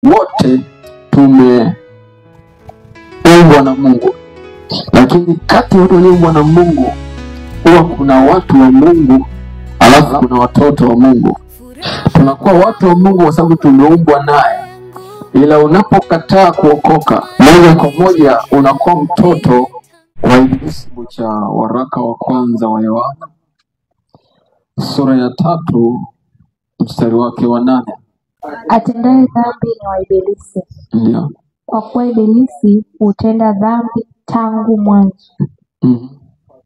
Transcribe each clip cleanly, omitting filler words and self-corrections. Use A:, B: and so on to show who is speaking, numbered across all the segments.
A: wote tumeumbwa na Mungu, lakini kati ya watu walioumbwa na Mungu huwa kuna watu wa Mungu alafu kuna watoto wa Mungu. Tunakuwa watu wa Mungu kwa sababu tumeumbwa naye, ila unapokataa kuokoka moja kwa moja unakuwa mtoto wa Ibilisi. Cha waraka wa kwanza wa Yohana sura ya 3 mstari wake wa 8.
B: Atendaye dhambi ni wa Ibilisi.
A: Ndio.
B: Kwa kuwa Ibilisi hutenda dhambi tangu mwanzo.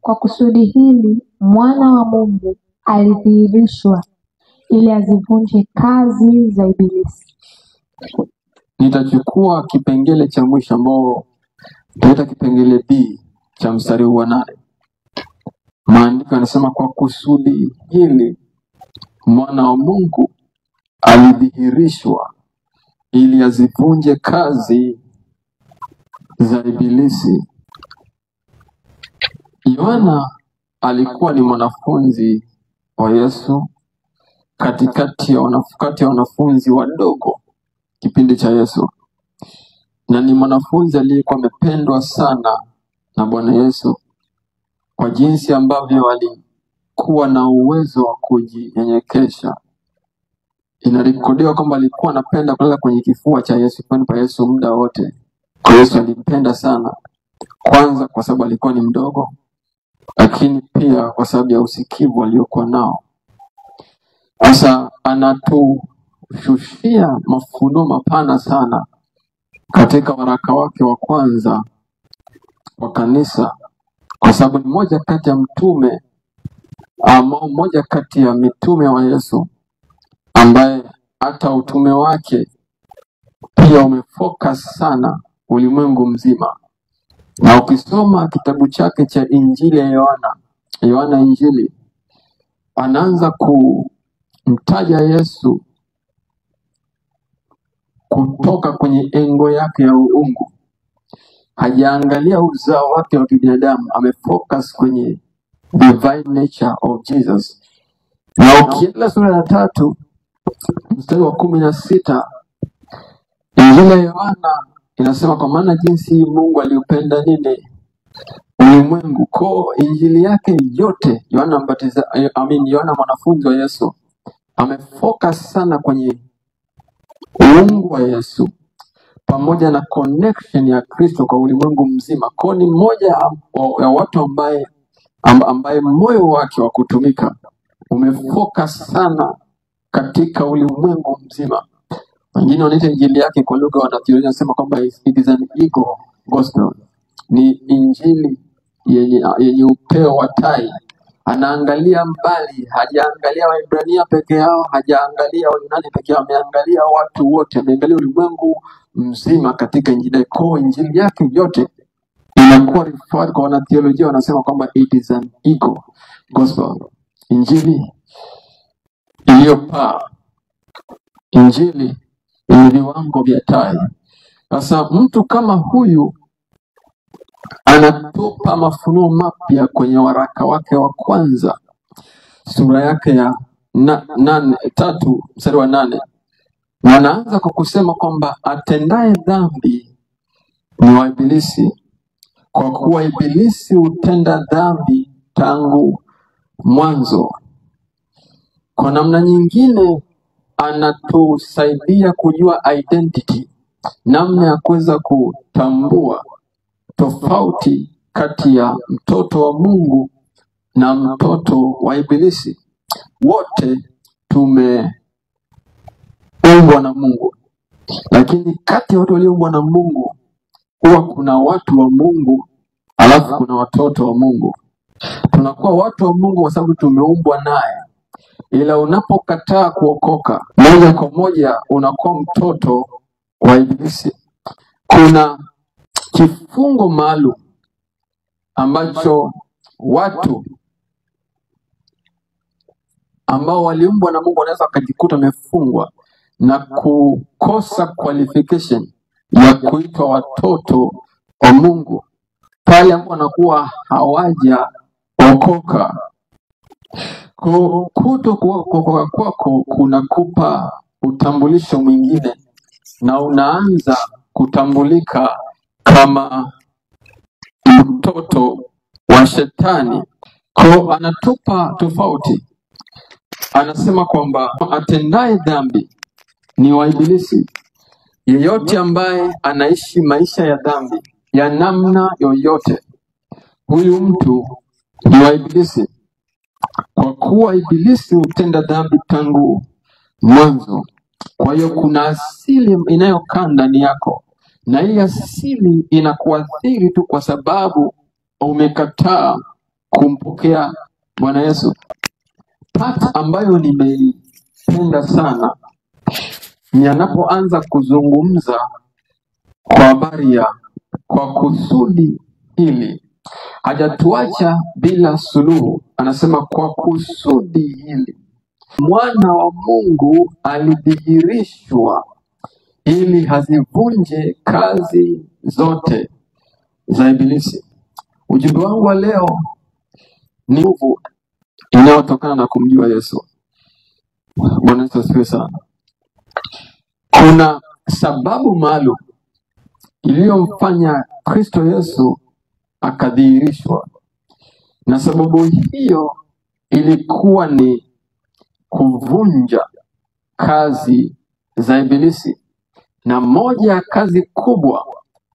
B: Kwa kusudi hili mwana wa Mungu alidhihirishwa ili azivunje kazi za Ibilisi.
A: Nitachukua kipengele cha mwisho ambao tunaita kipengele B cha mstari wa 8. Maandiko yanasema kwa kusudi hili mwana wa Mungu alidhihirishwa ili azivunje kazi za Ibilisi. Yohana alikuwa ni mwanafunzi wa Yesu katikati ya wanafunzi wadogo kipindi cha Yesu, na ni mwanafunzi aliyekuwa amependwa sana na Bwana Yesu kwa jinsi ambavyo alikuwa na uwezo wa kujinyenyekesha. Inarekodiwa kwamba alikuwa anapenda kulala kwenye kifua cha Yesu, kwani pa Yesu muda wote. Kwa Yesu alimpenda sana, kwanza kwa sababu alikuwa ni mdogo, lakini pia kwa sababu ya usikivu aliokuwa nao. Sasa anatushushia mafunuo mapana sana katika waraka wake wa kwanza wa kanisa, kwa sababu ni moja kati ya mtume ama moja kati ya mitume wa Yesu ambaye hata utume wake pia umefocus sana ulimwengu mzima. Na ukisoma kitabu chake cha Injili ya Yohana Injili, anaanza kumtaja Yesu kutoka kwenye engo yake ya uungu. Hajaangalia uzao wake wa kibinadamu, amefocus kwenye divine nature of Jesus. Na ukienda sura ya 3 mstari wa 16, Injili ya Yohana inasema kwa maana jinsi Mungu aliupenda nini ulimwengu. Kwa injili yake yote Yohana mwanafunzi wa Yesu amefocus sana kwenye uungu wa Yesu pamoja na connection ya Kristo kwa ulimwengu mzima. Kwa ni mmoja ya watu ambaye moyo wake wa kutumika umefocus sana katika ulimwengu mzima. Wengine wanaita injili yake kwa lugha wanatheolojia wanasema kwamba it is an ego gospel. Ni injili yenye upeo wa tai. Anaangalia mbali, hajaangalia Waebrania peke yao, hajaangalia Wayunani peke yao, ameangalia watu wote, ameangalia ulimwengu mzima katika injili. Kwa injili yake yote inakuwa referred kwa wanatheolojia wanasema kwamba it is an ego gospel. Injili iliyopaa, injili yenye viwango vya tai. Sasa mtu kama huyu anatupa mafunuo mapya kwenye waraka wake wa kwanza sura yake ya 3 mstari wa 8. Na anaanza kwa kusema kwamba atendaye dhambi ni wa Ibilisi, kwa kuwa Ibilisi hutenda dhambi tangu mwanzo. Kwa namna nyingine anatusaidia kujua identity, namna ya kuweza kutambua tofauti kati ya mtoto wa Mungu na mtoto wa Ibilisi. Wote tumeumbwa na Mungu, lakini kati ya watu walioumbwa na Mungu huwa kuna watu wa Mungu alafu kuna watoto wa Mungu. Tunakuwa watu wa Mungu kwa sababu tumeumbwa naye, ila unapokataa kuokoka moja kwa moja unakuwa mtoto wa Ibilisi. Kuna kifungo maalum ambacho watu ambao waliumbwa na Mungu wanaweza wakajikuta wamefungwa na kukosa qualification ya kuitwa watoto wa Mungu pale ambapo wanakuwa hawajaokoka. Kuto kuokoka kwako kunakupa utambulisho mwingine na unaanza kutambulika kama mtoto wa Shetani. Kwa anatupa tofauti, anasema kwamba atendaye dhambi ni wa Ibilisi. Yeyote ambaye anaishi maisha ya dhambi ya namna yoyote, huyu mtu ni wa Ibilisi, kwa kuwa Ibilisi hutenda dhambi tangu mwanzo. Kwa hiyo kuna asili inayokaa ndani yako, na hii asili inakuathiri tu kwa sababu umekataa kumpokea Bwana Yesu. Part ambayo nimeipenda sana ni anapoanza kuzungumza kwa habari ya kwa kusudi hili. Hajatuacha bila suluhu, anasema kwa kusudi hili Mwana wa Mungu alidhihirishwa ili hazivunje kazi zote za Ibilisi. Ujumbe wangu wa leo ni nguvu inayotokana na kumjua Yesu. Bwana Yesu asifiwe sana. Kuna sababu maalum iliyomfanya Kristo Yesu akadhihirishwa, na sababu hiyo ilikuwa ni kuvunja kazi za Ibilisi. Na moja ya kazi kubwa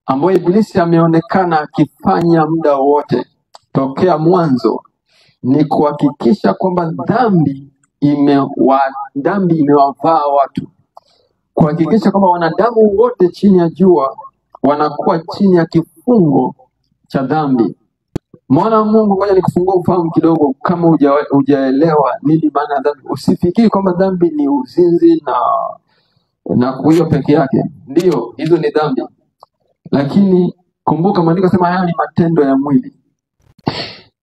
A: ambayo Ibilisi ameonekana akifanya muda wote tokea mwanzo ni kuhakikisha kwamba dhambi imewavaa watu, kuhakikisha kwamba wanadamu wote chini ya jua wanakuwa chini ya kifungo cha dhambi. Mwana wa Mungu, ngoja nikufungua ufahamu kidogo kama hujaelewa nini maana ya dhambi. Usifikiri kwamba dhambi ni uzinzi na kuiba peke yake. Ndio, hizo ni dhambi. Lakini kumbuka maandiko sema haya ni matendo ya mwili.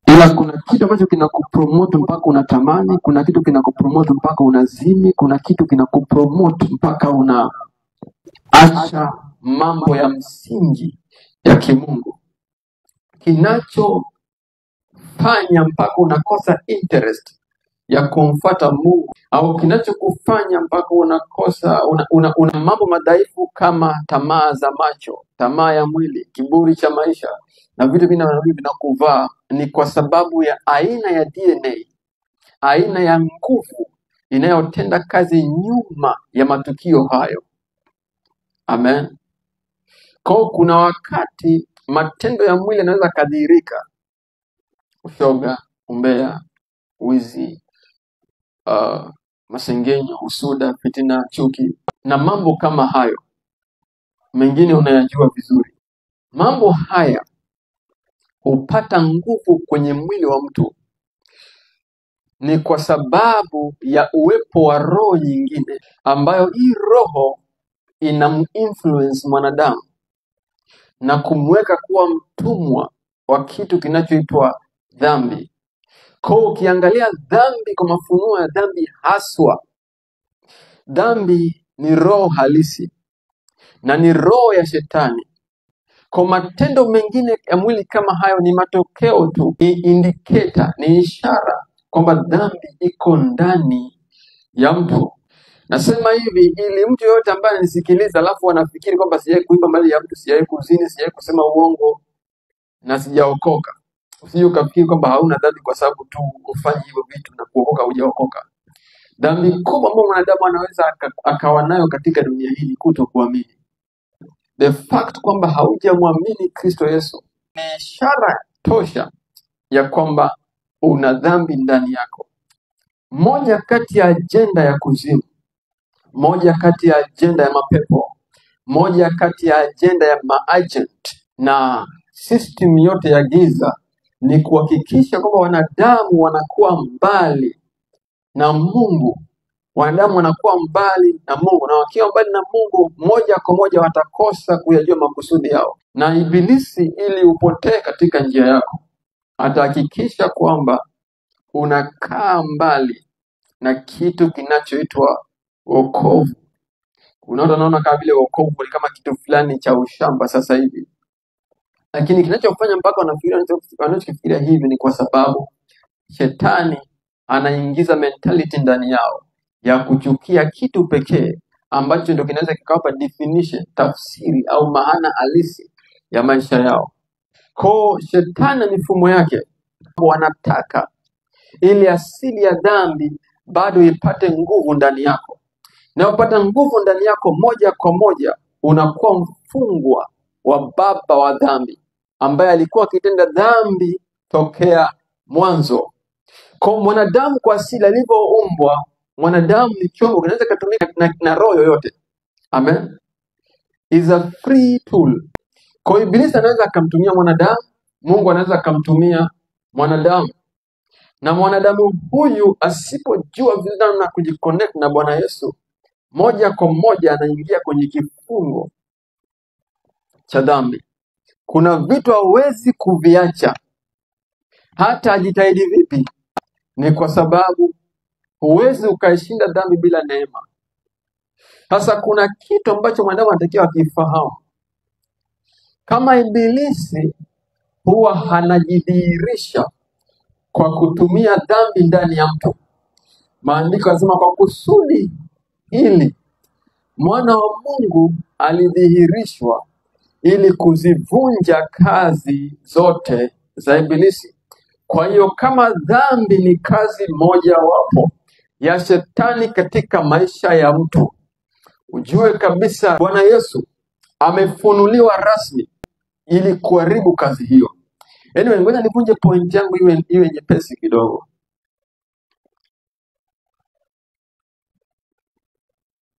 A: Ila kuna kitu ambacho kinakupromote mpaka unatamani, kuna kitu kinakupromote mpaka unazini, kuna kitu kinakupromote mpaka unaacha mambo ya msingi ya kimungu. Kinachofanya mpaka unakosa interest ya kumfuata Mungu, au kinachokufanya mpaka unakosa una mambo madhaifu kama tamaa za macho, tamaa ya mwili, kiburi cha maisha na vitu vinakuvaa, ni kwa sababu ya aina ya DNA, aina ya nguvu inayotenda kazi nyuma ya matukio hayo. Amen. Kwa kuna wakati matendo ya mwili yanaweza kadhirika: ushoga, umbea, wizi, masengenyo, usuda, fitina, chuki na mambo kama hayo. Mengine unayajua vizuri. Mambo haya hupata nguvu kwenye mwili wa mtu ni kwa sababu ya uwepo wa roho nyingine, ambayo hii roho inaminfluence mwanadamu na kumweka kuwa mtumwa wa kitu kinachoitwa dhambi. Kwa ukiangalia dhambi kwa mafunuo ya dhambi haswa, dhambi ni roho halisi na ni roho ya Shetani. Kwa matendo mengine ya mwili kama hayo ni matokeo tu, ni indicator, ni ishara kwamba dhambi iko ndani ya mtu. Nasema hivi ili mtu yote ambaye anisikiliza alafu anafikiri kwamba sijawahi kuiba mali ya mtu, sijawahi kuzini, sijawahi kusema uongo na sijaokoka, usije ukafikiri kwamba hauna dhambi kwa sababu tu ufanye hivyo vitu na kuokoka hujaokoka. Dhambi kubwa ambayo mwanadamu anaweza akawa nayo katika dunia hii ni kutokuamini. The fact kwamba haujamwamini Kristo Yesu ni ishara tosha ya kwamba una dhambi ndani yako. Moja kati ya ajenda ya kuzimu, moja kati ya ajenda ya mapepo, moja kati ya ajenda ya maagent na system yote ya giza ni kuhakikisha kwamba wanadamu wanakuwa mbali na Mungu. Wanadamu wanakuwa mbali na Mungu, na wakiwa mbali na Mungu moja kwa moja watakosa kuyajua makusudi yao. Na Ibilisi ili upotee katika njia yako atahakikisha kwamba unakaa mbali na kitu kinachoitwa wokovu. Unaona kama vile wokovu ni kama kitu fulani cha ushamba sasa hivi. Lakini kinachofanya mpaka wanachofikiria hivi ni kwa sababu Shetani anaingiza mentality ndani yao ya kuchukia kitu pekee ambacho ndio kinaweza kikawapa definition, tafsiri au maana halisi ya maisha yao. Kwa shetani na mifumo yake wanataka ili asili ya dhambi bado ipate nguvu ndani yako, na upata nguvu ndani yako, moja kwa moja unakuwa mfungwa wa baba wa dhambi ambaye alikuwa akitenda dhambi tokea mwanzo. Kwa mwanadamu kwa asili alivyoumbwa, mwanadamu ni chombo kinaweza kutumika na roho yoyote. Amen. Is a free tool. Kwa Ibilisi anaweza akamtumia mwanadamu, Mungu anaweza akamtumia mwanadamu. Na mwanadamu huyu asipojua vile na kujiconnect na Bwana Yesu, moja kwa moja anaingia kwenye kifungo cha dhambi. Kuna vitu hawezi kuviacha hata ajitahidi vipi, ni kwa sababu huwezi ukaishinda dhambi bila neema. Sasa kuna kitu ambacho mwanadamu anatakiwa akifahamu. Kama Ibilisi huwa hanajidhihirisha kwa kutumia dhambi ndani ya mtu, maandiko yanasema kwa kusudi hili mwana wa Mungu alidhihirishwa ili kuzivunja kazi zote za Ibilisi. Kwa hiyo kama dhambi ni kazi moja wapo ya shetani katika maisha ya mtu, ujue kabisa Bwana Yesu amefunuliwa rasmi ili kuharibu kazi hiyo. Anyway, ngoja nivunje point yangu iwe nyepesi kidogo.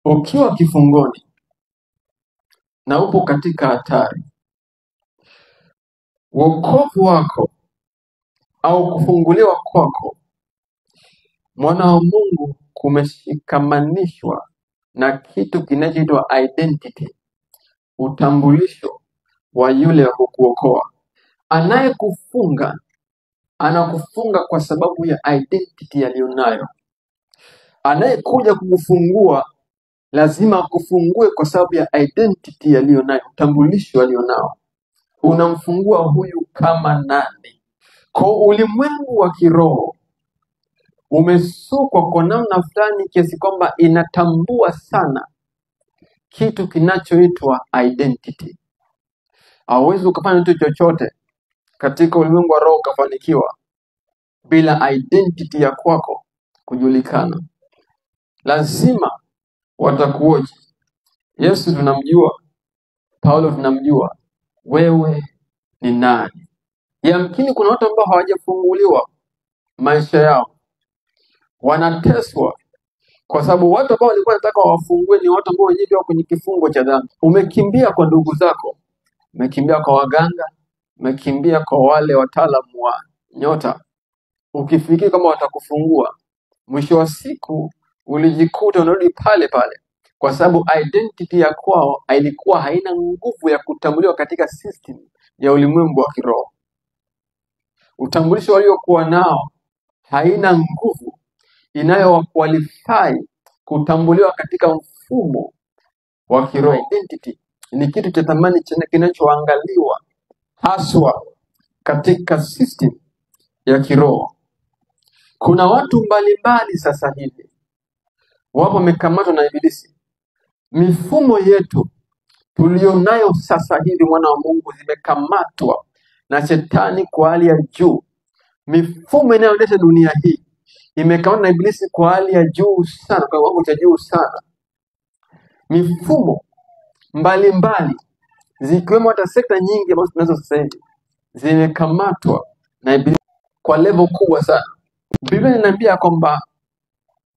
A: Ukiwa kifungoni na upo katika hatari, wokovu wako au kufunguliwa kwako, mwana wa Mungu, kumeshikamanishwa na kitu kinachoitwa identity, utambulisho wa yule wa kukuokoa. Anayekufunga anakufunga kwa sababu ya identity aliyonayo. Anayekuja kukufungua lazima akufungue kwa sababu ya identity aliyonayo, utambulisho alionao. Unamfungua huyu kama nani? Kwa ulimwengu wa kiroho umesukwa kwa namna fulani kiasi kwamba inatambua sana kitu kinachoitwa identity. Hauwezi ukafanya kitu chochote katika ulimwengu wa roho ukafanikiwa bila identity ya kwako kujulikana. Lazima watakuoje. Yesu tunamjua, Paulo tunamjua, wewe ni nani? Yamkini kuna watu ambao hawajafunguliwa maisha yao, wanateswa kwa sababu watu ambao walikuwa wanataka wafungue ni watu ambao wenyewe wako kwenye kifungo cha dhambi. Umekimbia kwa ndugu zako, umekimbia kwa waganga, umekimbia kwa wale wataalamu wa nyota, ukifikiri kama watakufungua. Mwisho wa siku ulijikuta unarudi pale pale, kwa sababu identity ya kwao ilikuwa haina nguvu ya kutambuliwa katika system ya ulimwengu wa kiroho. Utambulisho waliokuwa nao haina nguvu inayowaqualify kutambuliwa katika mfumo wa kiroho. Identity ni kitu cha thamani kinachoangaliwa haswa katika system ya kiroho. Kuna watu mbalimbali sasa hivi wapo wamekamatwa na Ibilisi. Mifumo yetu tulionayo sasa hivi, mwana wa Mungu, zimekamatwa na shetani kwa hali ya juu. Mifumo inayoendesha dunia hii imekamatwa na Ibilisi kwa hali ya juu sana, kwa kiwango cha juu sana. Mifumo mbalimbali zikiwemo hata sekta nyingi ambazo tunazo sasa hivi zimekamatwa na Ibilisi kwa level kubwa sana. Biblia inaniambia kwamba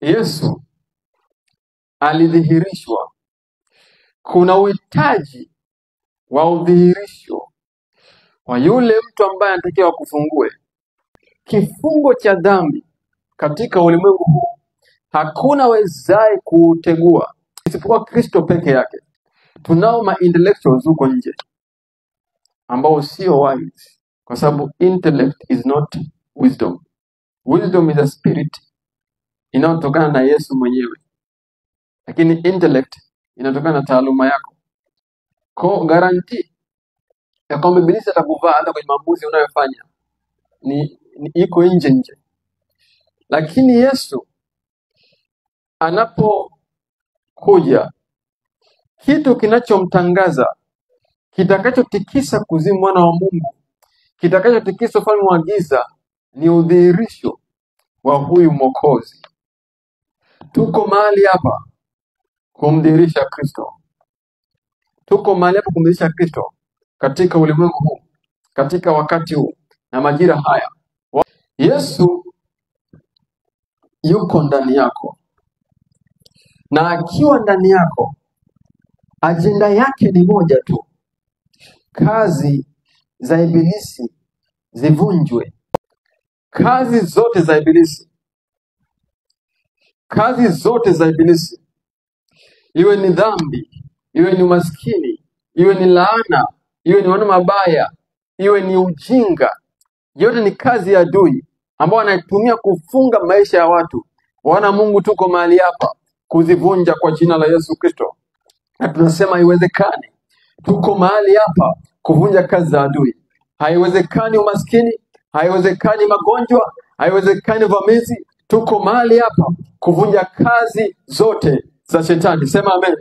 A: Yesu alidhihirishwa. Kuna uhitaji wa udhihirisho wa yule mtu ambaye anatakiwa kufungue kifungo cha dhambi katika ulimwengu huu. Hakuna wezaye kuutegua isipokuwa Kristo peke yake. Tunao ma-intellectuals huko nje ambao sio wise, kwa sababu intellect is not wisdom. Wisdom is a spirit inayotokana na Yesu mwenyewe, lakini intellect inatokana na taaluma yako. Kwa guarantee ya kwamba Ibilisi atakuvaa hata kwenye maamuzi unayofanya ni iko nje. Lakini Yesu anapokuja kitu kinachomtangaza, kitakachotikisa kuzimu mwana wa Mungu, kitakachotikisa ufalme wa giza, ni udhihirisho wa huyu Mwokozi. Tuko mahali hapa kumdhihirisha Kristo. Tuko mahali hapa kumdhihirisha Kristo katika ulimwengu huu, katika wakati huu na majira haya. Yesu yuko ndani yako, na akiwa ndani yako, ajenda yake ni moja tu: kazi za ibilisi zivunjwe. Kazi zote za ibilisi, kazi zote za ibilisi, iwe ni dhambi, iwe ni umaskini, iwe ni laana, iwe ni maneno mabaya, iwe ni ujinga, yote ni kazi ya adui ambao anaitumia kufunga maisha ya watu. Wana Mungu, tuko mahali hapa kuzivunja kwa jina la Yesu Kristo, na tunasema haiwezekani. Tuko mahali hapa kuvunja kazi za adui. Haiwezekani umaskini, haiwezekani magonjwa, haiwezekani vamizi. Tuko mahali hapa kuvunja kazi zote za shetani. Sema amen.